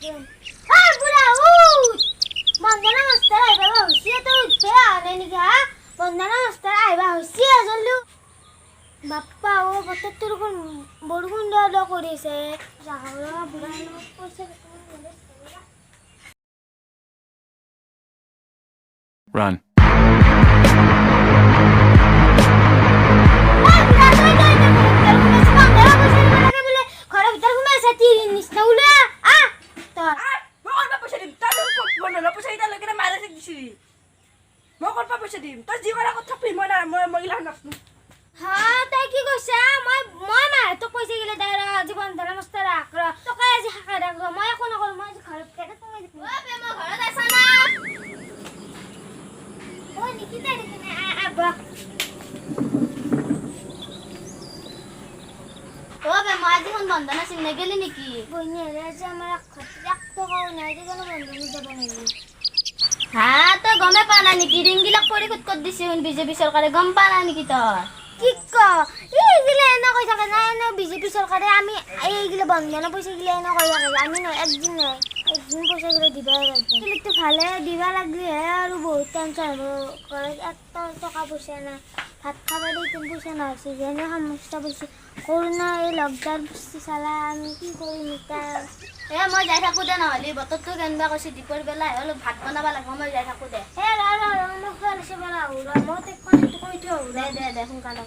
বুঢ়া উঠ বন্দনা মাষ্টাৰ আহিবা হৈছে তই উঠবে আনে নেকি হা বন্দনা মাষ্টাৰ আহিবা হৈছে জল্দি বাপ্পা ও বতৰটো দেখোন বৰষুণ দিয়া কৰিছে যাওঁ বুঢ়া পইচা Run. বন্দনা চিন গেলি নেকি বইনি যে আমার এক টাকাও নাই যে কেন বন্দনা যাব নাকি হ্যাঁ তো গমে পা না নেকি রিংগিলাক পরিশোধ কর দিছি বিজেপি সরকারে গম পা না নেকি তোর কি ক এইগুলো এনে কই থাকে না এনে বিজেপি সরকারে আমি এইগুলো বন্দনা পয়সা গুলো এনে কই থাকে আমি না একদিন পয়সা গুলো দিবা লাগবে একটু ভালে দিবা লাগলে আর বহুত টেনশন হবো করে একটা টাকা পয়সা না ভাত খাবার দিতে পয়সা না আছে যেনে সমস্যা বলছি করোনা এই লকডাউন বসছি চালা আমি কি কৰিম এতিয়া মই যাই থাকো দে নহ'লে বতৰটো কেনেবা কৈছে দীপৰ বেলা অলপ ভাত বনাব লাগিব মই যাই থাকো দে মই খুৱাইছে বেলা মই তোক কৈ থৈ দে সোনকালে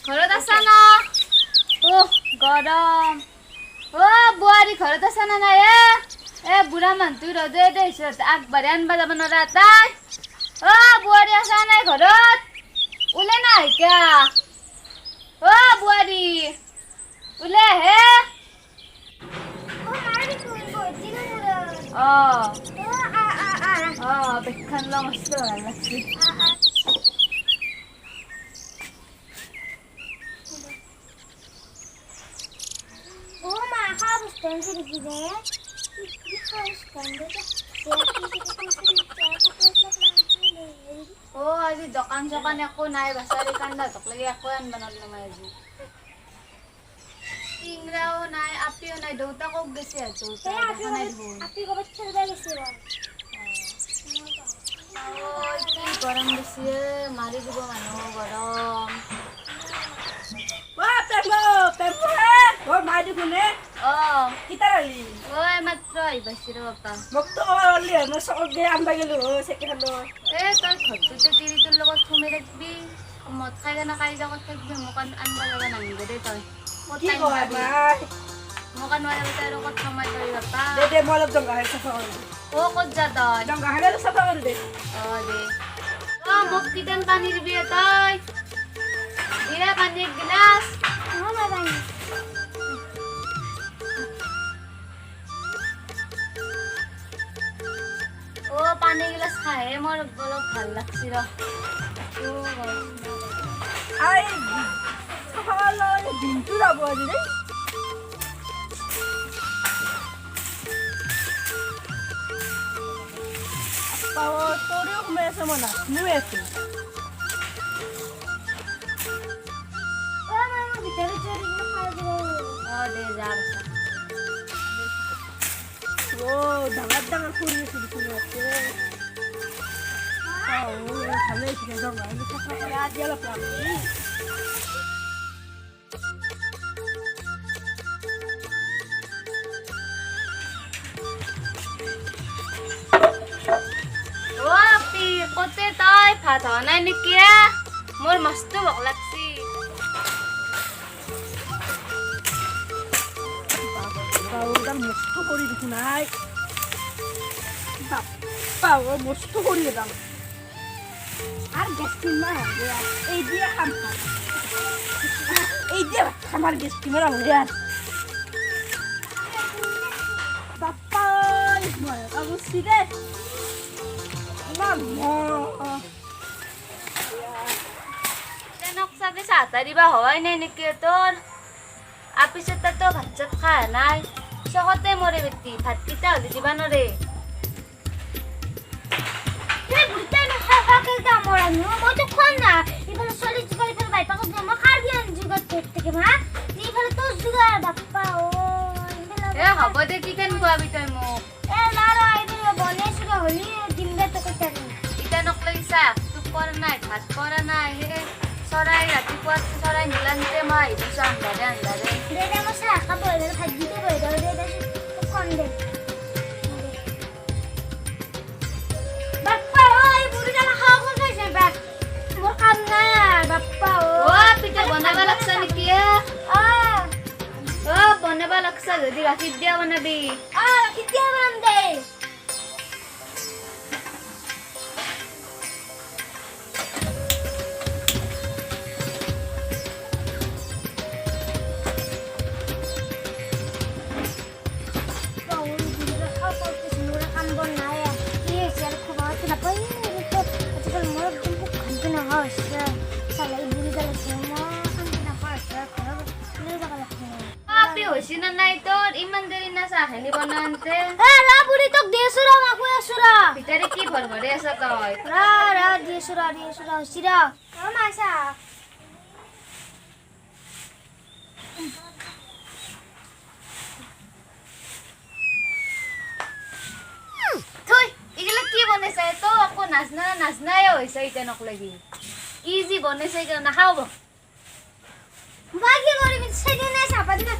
ঘৰত আছা না গৰম বোৱাৰী ঘৰত আছা না নাই বুঢ়া মানুহটো ৰ'দে দেখিছত আগবাঢ়ি আনবা যাব নোৱাৰা তাই বোৱাৰী আছা নাই ঘৰত ওলে নাই কিয়া বোৱাৰী ওলে হে বেগখান ল মস্ত ভাল লাগছি আজি দোকান চোকান একো নাই বাছাৰি কান্দা তক লাগি একো আনবা নৰলো মই আজি টিংৰাও নাই আপিও নাই দেউতাকক গেছে আপি ক'ৰবাত খেলবা গেছে কি গৰম দিছে মাৰি দিব মানুহ গৰম মাত্ৰ আহিবাইছে ৰ বাপা তই ঘৰটোতে তিৰিটোৰ লগত সোমাই থাকবি মদ খাই কেনে কাজিয়া কৰি থাকবি মোক আনবা লগা নামিব দেই তই মোক আনবা যাব তই আৰু ক'ত সোমাই তই বাপা ক'ত যা তই দে মোক কিটান পানী দিবি তই দিলে পানী এক গিলাচ পানী গিলাচ খাইহে মোৰ অলপ ভাল লাগছি ৰ দিনটো যাব আজি দেই তোৰেও সোমাই আছে মই নাচনোৱে আছো ডাঙৰ ডাঙৰ ফুৰি আছো দেখোন ভালে আজি অলপ কতে তই ভাত হোৱা নাই নেকি মোৰ মস্ত ভোক লাগছি মস্ত কৰি দেখোন নাই মস্ত কৰি দাম আর গ্যাস কিনবা এই দিয়ে খাম এই দিয়ে আমার গ্যাস কিনবা আর বাপ্পা অবশ্যই রে ইতানক চাগে চাহতা দিবা হৱাই নাই নেকি তোৰ আপিছত তো ভাত চাত খা নাই চকতে মৰে বেটি ভাতকেইটা হলি দিবা নৰে মইতো খোৱাম না এইফালে চলি যোগাৰ এইফালে বাইপাকত যাম মই খাৰ দিয়া যোগাৰ থেকে মা এইফালে তোৰ যোগাৰ বাপ্পা এ হ'ব দে কি কেন খুৱাবি তই মোক লাৰ এইফালে বনাইছোগে হলি দিম দে তোকে তাৰি ইতানক লাগি চাহ তোক কৰা নাই ভাত কৰা নাই হে চৰাই ৰাতিপুৱা চৰাই নিলান্তে মই আহিছো আন্ধাৰে দে মই চাহ খাব ভাত দিতে বহি দে কম দে বাপ্পা এই বুঢ়ীডাল খাওঁ কোন খাইছে বাপ মোৰ কাম নাই বাপ্পা পিঠা বনাবা লাগছা নেকি বনাবা লাগছা যদি গাখীৰ দিয়া বনাবি কেতিয়া বনাম দে হৈছি না নাই তোৰ ইমান দেৰি না চাহ খানি বনাওঁতে বুঢ়ী তোক দিছো ৰ মই কৈ আছো ৰ ভিতৰে কি ভৰভৰে আছ তই দিছো ৰ হৈছি ৰ মাছা থৈ এইগিলা কি বনাইছে তো আকৌ নাজনাই হৈছে ইতেনক লাগি কি যি বনাইছে নাখাব মই কি কৰিবি সেদিনাই চাপা দিনা